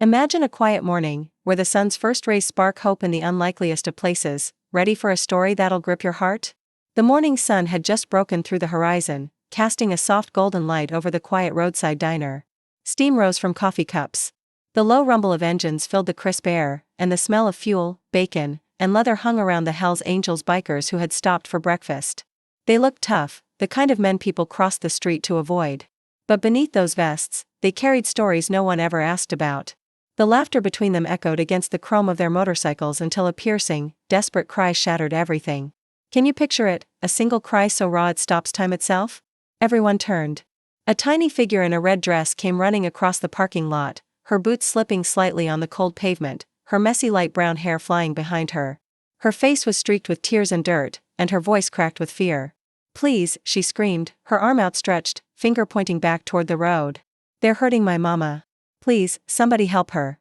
Imagine a quiet morning, where the sun's first rays spark hope in the unlikeliest of places. Ready for a story that'll grip your heart? The morning sun had just broken through the horizon, casting a soft golden light over the quiet roadside diner. Steam rose from coffee cups. The low rumble of engines filled the crisp air, and the smell of fuel, bacon, and leather hung around the Hells Angels bikers who had stopped for breakfast. They looked tough, the kind of men people crossed the street to avoid. But beneath those vests, they carried stories no one ever asked about. The laughter between them echoed against the chrome of their motorcycles until a piercing, desperate cry shattered everything. Can you picture it, a single cry so raw it stops time itself? Everyone turned. A tiny figure in a red dress came running across the parking lot, her boots slipping slightly on the cold pavement, her messy light brown hair flying behind her. Her face was streaked with tears and dirt, and her voice cracked with fear. "Please," she screamed, her arm outstretched, finger pointing back toward the road. "They're hurting my mama. Please, somebody help her."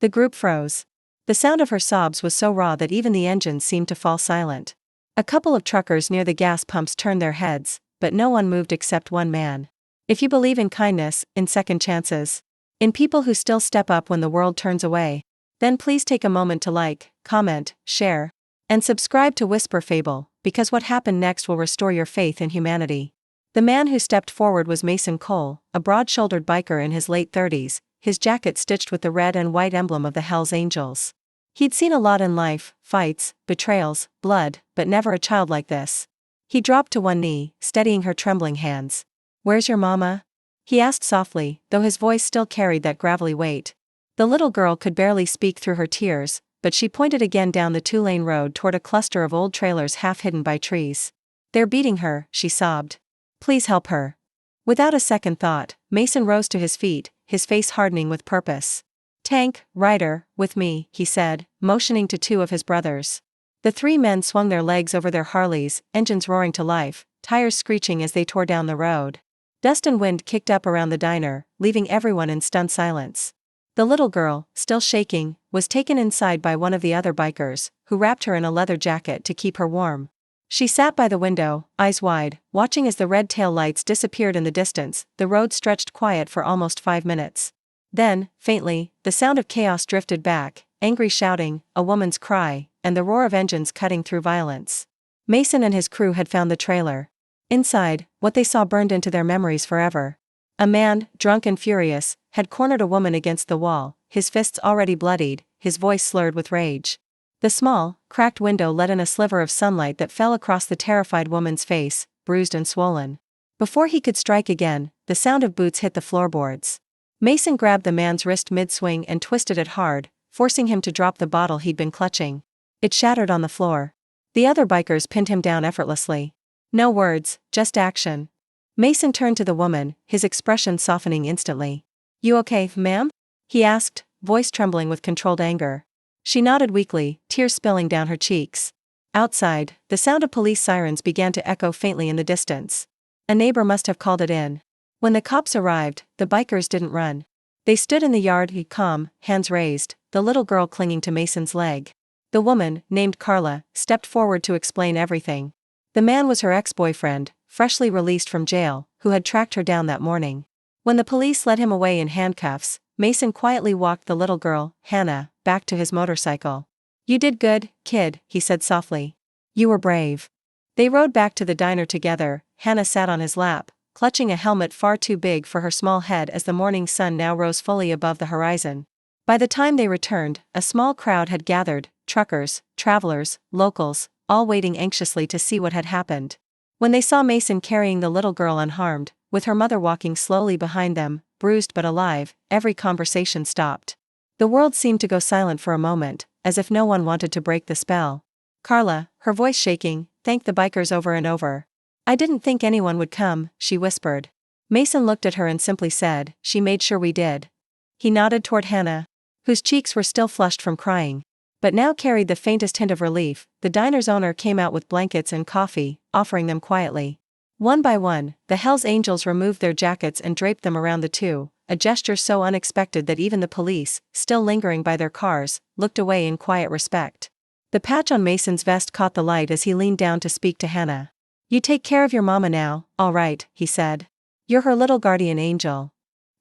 The group froze. The sound of her sobs was so raw that even the engines seemed to fall silent. A couple of truckers near the gas pumps turned their heads, but no one moved except one man. If you believe in kindness, in second chances, in people who still step up when the world turns away, then please take a moment to like, comment, share, and subscribe to Whisper Fable, because what happened next will restore your faith in humanity. The man who stepped forward was Mason Cole, a broad-shouldered biker in his late 30s, his jacket stitched with the red and white emblem of the Hells Angels. He'd seen a lot in life, fights, betrayals, blood, but never a child like this. He dropped to one knee, steadying her trembling hands. "Where's your mama?" he asked softly, though his voice still carried that gravelly weight. The little girl could barely speak through her tears, but she pointed again down the two-lane road toward a cluster of old trailers half hidden by trees. "They're beating her," she sobbed. "Please help her." Without a second thought, Mason rose to his feet, his face hardening with purpose. "Tank, Ryder, with me," he said, motioning to two of his brothers. The three men swung their legs over their Harleys, engines roaring to life, tires screeching as they tore down the road. Dust and wind kicked up around the diner, leaving everyone in stunned silence. The little girl, still shaking, was taken inside by one of the other bikers, who wrapped her in a leather jacket to keep her warm. She sat by the window, eyes wide, watching as the red tail lights disappeared in the distance. The road stretched quiet for almost 5 minutes. Then, faintly, the sound of chaos drifted back, angry shouting, a woman's cry, and the roar of engines cutting through violence. Mason and his crew had found the trailer. Inside, what they saw burned into their memories forever. A man, drunk and furious, had cornered a woman against the wall, his fists already bloodied, his voice slurred with rage. The small, cracked window let in a sliver of sunlight that fell across the terrified woman's face, bruised and swollen. Before he could strike again, the sound of boots hit the floorboards. Mason grabbed the man's wrist mid-swing and twisted it hard, forcing him to drop the bottle he'd been clutching. It shattered on the floor. The other bikers pinned him down effortlessly. No words, just action. Mason turned to the woman, his expression softening instantly. "You okay, ma'am?" he asked, voice trembling with controlled anger. She nodded weakly, tears spilling down her cheeks. Outside, the sound of police sirens began to echo faintly in the distance. A neighbor must have called it in. When the cops arrived, the bikers didn't run. They stood in the yard, calm, hands raised, the little girl clinging to Mason's leg. The woman, named Carla, stepped forward to explain everything. The man was her ex-boyfriend, freshly released from jail, who had tracked her down that morning. When the police led him away in handcuffs, Mason quietly walked the little girl, Hannah, back to his motorcycle. "You did good, kid," he said softly. "You were brave." They rode back to the diner together. Hannah sat on his lap, clutching a helmet far too big for her small head as the morning sun now rose fully above the horizon. By the time they returned, a small crowd had gathered, truckers, travelers, locals, all waiting anxiously to see what had happened. When they saw Mason carrying the little girl unharmed, with her mother walking slowly behind them, bruised but alive, every conversation stopped. The world seemed to go silent for a moment, as if no one wanted to break the spell. Carla, her voice shaking, thanked the bikers over and over. "I didn't think anyone would come," she whispered. Mason looked at her and simply said, "She made sure we did." He nodded toward Hannah, whose cheeks were still flushed from crying, but now carried the faintest hint of relief. The diner's owner came out with blankets and coffee, offering them quietly. One by one, the Hells Angels removed their jackets and draped them around the two, a gesture so unexpected that even the police, still lingering by their cars, looked away in quiet respect. The patch on Mason's vest caught the light as he leaned down to speak to Hannah. "You take care of your mama now, all right," he said. "You're her little guardian angel."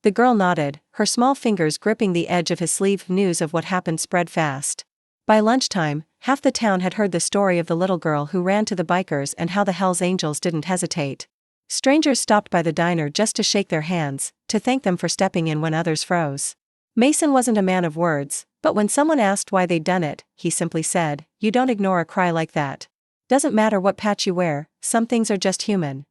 The girl nodded, her small fingers gripping the edge of his sleeve. News of what happened spread fast. By lunchtime, half the town had heard the story of the little girl who ran to the bikers and how the Hells Angels didn't hesitate. Strangers stopped by the diner just to shake their hands, to thank them for stepping in when others froze. Mason wasn't a man of words, but when someone asked why they'd done it, he simply said, "You don't ignore a cry like that. Doesn't matter what patch you wear, some things are just human."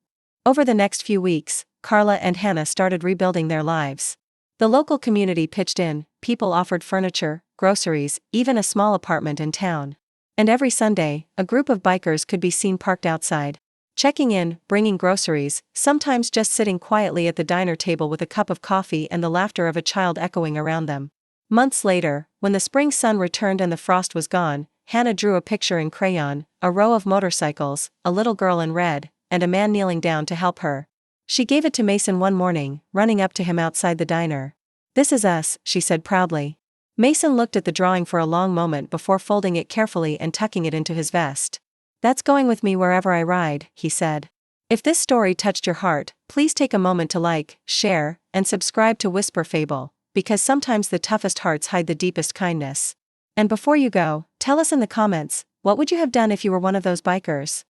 Over the next few weeks, Carla and Hannah started rebuilding their lives. The local community pitched in, people offered furniture, groceries, even a small apartment in town. And every Sunday, a group of bikers could be seen parked outside, checking in, bringing groceries, sometimes just sitting quietly at the diner table with a cup of coffee and the laughter of a child echoing around them. Months later, when the spring sun returned and the frost was gone, Hannah drew a picture in crayon, a row of motorcycles, a little girl in red, and a man kneeling down to help her. She gave it to Mason one morning, running up to him outside the diner. "This is us," she said proudly. Mason looked at the drawing for a long moment before folding it carefully and tucking it into his vest. "That's going with me wherever I ride," he said. If this story touched your heart, please take a moment to like, share, and subscribe to Whisper Fable, because sometimes the toughest hearts hide the deepest kindness. And before you go, tell us in the comments, what would you have done if you were one of those bikers?